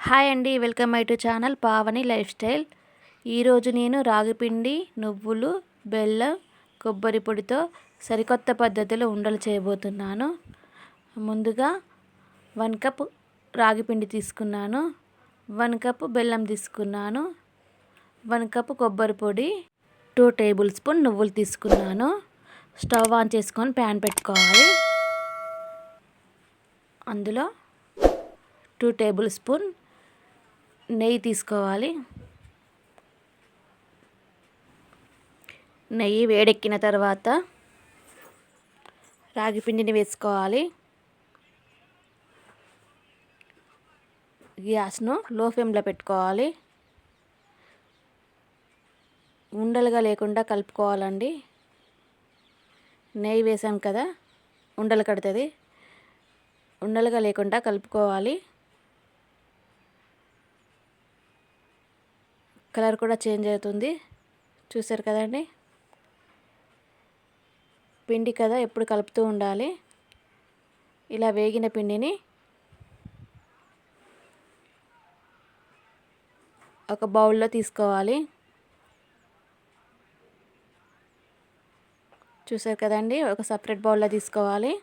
Hi అండి, welcome my to channel Pavani life style. ఈరోజు నేను రాగిపిండి, నువ్వులు, బెల్లం, కొబ్బరి పొడితో సరికొత్త పద్ధతిలో ఉండలు చేయబోతున్నాను. ముందుగా 1 కప్ రాగిపిండి తీసుకున్నాను, 1 కప్ బెల్లం తీసుకున్నాను, 1 కప్ కొబ్బరి పొడి, 2 టేబుల్ స్పూన్ నువ్వులు తీసుకున్నాను. స్టవ్ ఆన్ చేసుకొని ప్యాన్ పెట్టుకోవాలి. అందులో 2 టేబుల్ స్పూన్ నెయ్యి తీసుకోవాలి. నెయ్యి వేడెక్కిన తర్వాత రాగి పిండిని వేసుకోవాలి. గ్యాస్ను లో ఫ్లేమ్లో పెట్టుకోవాలి. ఉండలుగా లేకుండా కలుపుకోవాలండి. నెయ్యి వేసాం కదా, ఉండలు కడుతుంది. ఉండలుగా లేకుండా కలుపుకోవాలి. కలర్ కూడా చేంజ్ అవుతుంది, చూసారు కదండి. పిండి కదా, ఎప్పుడు కలుపుతూ ఉండాలి. ఇలా వేగిన పిండిని ఒక బౌల్లో తీసుకోవాలి. చూసారు కదండి, ఒక సపరేట్ బౌల్లో తీసుకోవాలి.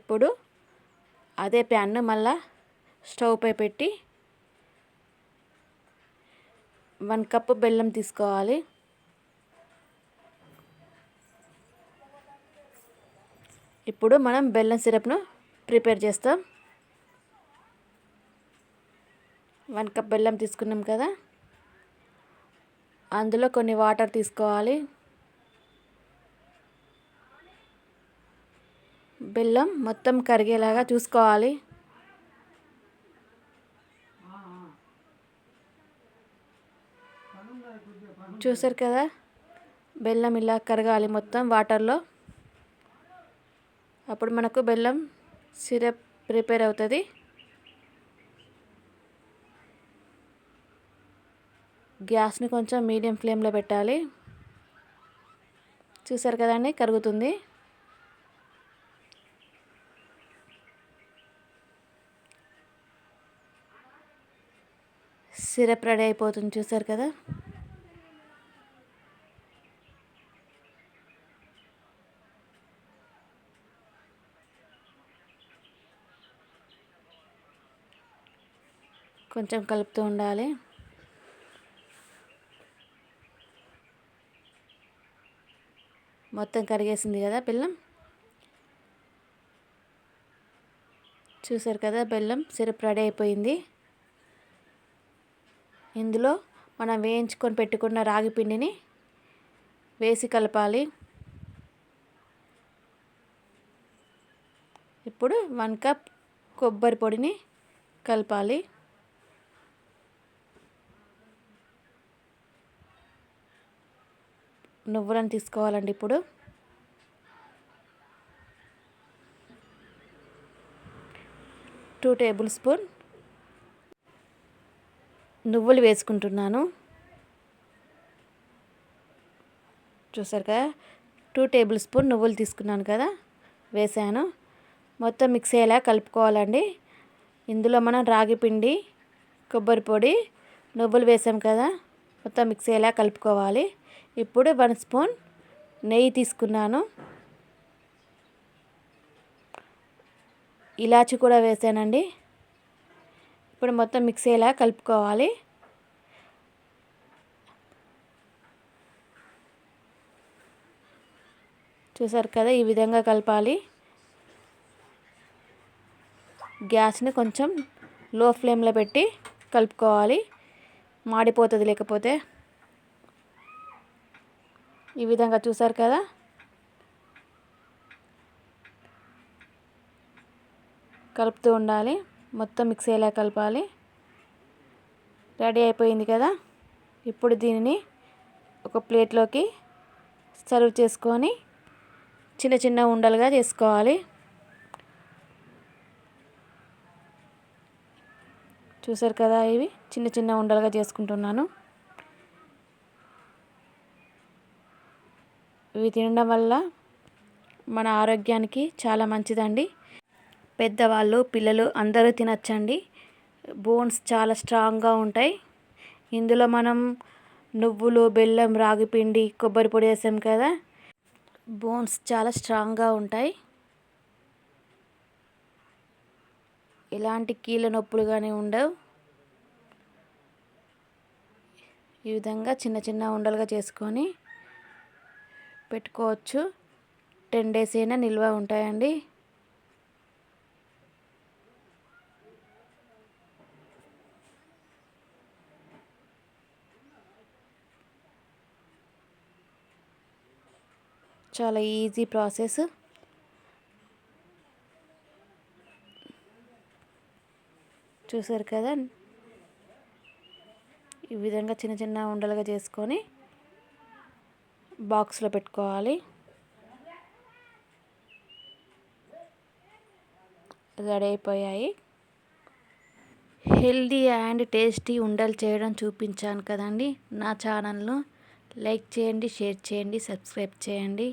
ఇప్పుడు అదే ప్యాన్ను మళ్ళా స్టవ్ పై పెట్టి 1 కప్ బెల్లం తీసుకోవాలి. ఇప్పుడు మనం బెల్లం సిరప్ను ప్రిపేర్ చేస్తాం. 1 కప్ బెల్లం తీసుకున్నాం కదా, అందులో కొన్ని వాటర్ తీసుకోవాలి. బెల్లం మొత్తం కరిగేలాగా చూసుకోవాలి. చూసారు కదా, బెల్లం ఇలా కరగాలి మొత్తం వాటర్లో. అప్పుడు మనకు బెల్లం సిరప్ ప్రిపేర్ అవుతుంది. గ్యాస్ని కొంచెం మీడియం ఫ్లేమ్లో పెట్టాలి. చూసారు కదండి, కరుగుతుంది. సిరప్ రెడీ అయిపోతుంది, చూసారు కదా. కొంచెం కలుపుతూ ఉండాలి. మొత్తం కరిగేసింది కదా బెల్లం. చూసారు కదా, బెల్లం సిరప్ రెడీ అయిపోయింది. ఇందులో మనం వేయించుకొని పెట్టుకున్న రాగి పిండిని వేసి కలపాలి. ఇప్పుడు 1 కప్ కొబ్బరి పొడిని కలపాలి. నువ్వులను తీసుకోవాలండి. ఇప్పుడు 2 టేబుల్ స్పూన్ నువ్వులు వేసుకుంటున్నాను. చూసారు కదా, 2 టేబుల్ స్పూన్ నువ్వులు తీసుకున్నాను కదా, వేసాను. మొత్తం మిక్స్ అయ్యేలా కలుపుకోవాలండి. ఇందులో మనం రాగి పిండి, కొబ్బరి పొడి, నువ్వులు వేసాం కదా, మొత్తం మిక్స్ అయ్యేలా కలుపుకోవాలి. ఇప్పుడు 1 స్పూన్ నెయ్యి తీసుకున్నాను. ఇలాచి కూడా వేసానండి. ఇప్పుడు మొత్తం మిక్స్ అయ్యేలా కలుపుకోవాలి. చూసారు కదా, ఈ విధంగా కలపాలి. గ్యాస్ని కొంచెం లో ఫ్లేమ్లో పెట్టి కలుపుకోవాలి, మాడిపోతుంది లేకపోతే. ఈ విధంగా చూసారు కదా, కలుపుతూ ఉండాలి. మొత్తం మిక్స్ అయ్యేలా కలపాలి. రెడీ అయిపోయింది కదా. ఇప్పుడు దీనిని ఒక ప్లేట్లోకి సర్వ్ చేసుకొని చిన్న చిన్న ఉండలుగా చేసుకోవాలి. చూసారు కదా, ఇవి చిన్న చిన్న ఉండలుగా చేసుకుంటున్నాను. ఇవి తినడం వల్ల మన ఆరోగ్యానికి చాలా మంచిదండి. పెద్దవాళ్ళు పిల్లలు అందరూ తినచ్చండి. బోన్స్ చాలా స్ట్రాంగ్గా ఉంటాయి. ఇందులో మనం నువ్వులు, బెల్లం, రాగి పిండి, కొబ్బరి పొడి వేసాం కదా, బోన్స్ చాలా స్ట్రాంగ్గా ఉంటాయి. ఎలాంటి కీళ్ళ నొప్పులు కానీ ఉండవు. ఈ విధంగా చిన్న చిన్న ఉండలుగా చేసుకొని పెట్టుకోవచ్చు. 10 days అయినా నిల్వ ఉంటాయండి. చాలా ఈజీ ప్రాసెస్. చూసారు కదా, ఈ విధంగా చిన్న చిన్న ఉండలుగా చేసుకొని బాక్స్లో పెట్టుకోవాలి. రెడీ అయిపోయాయి. హెల్దీ అండ్ టేస్టీ ఉండలు చేయడం చూపించాను కదండి. నా ఛానల్ను లైక్ చేయండి, షేర్ చేయండి, సబ్స్క్రైబ్ చేయండి.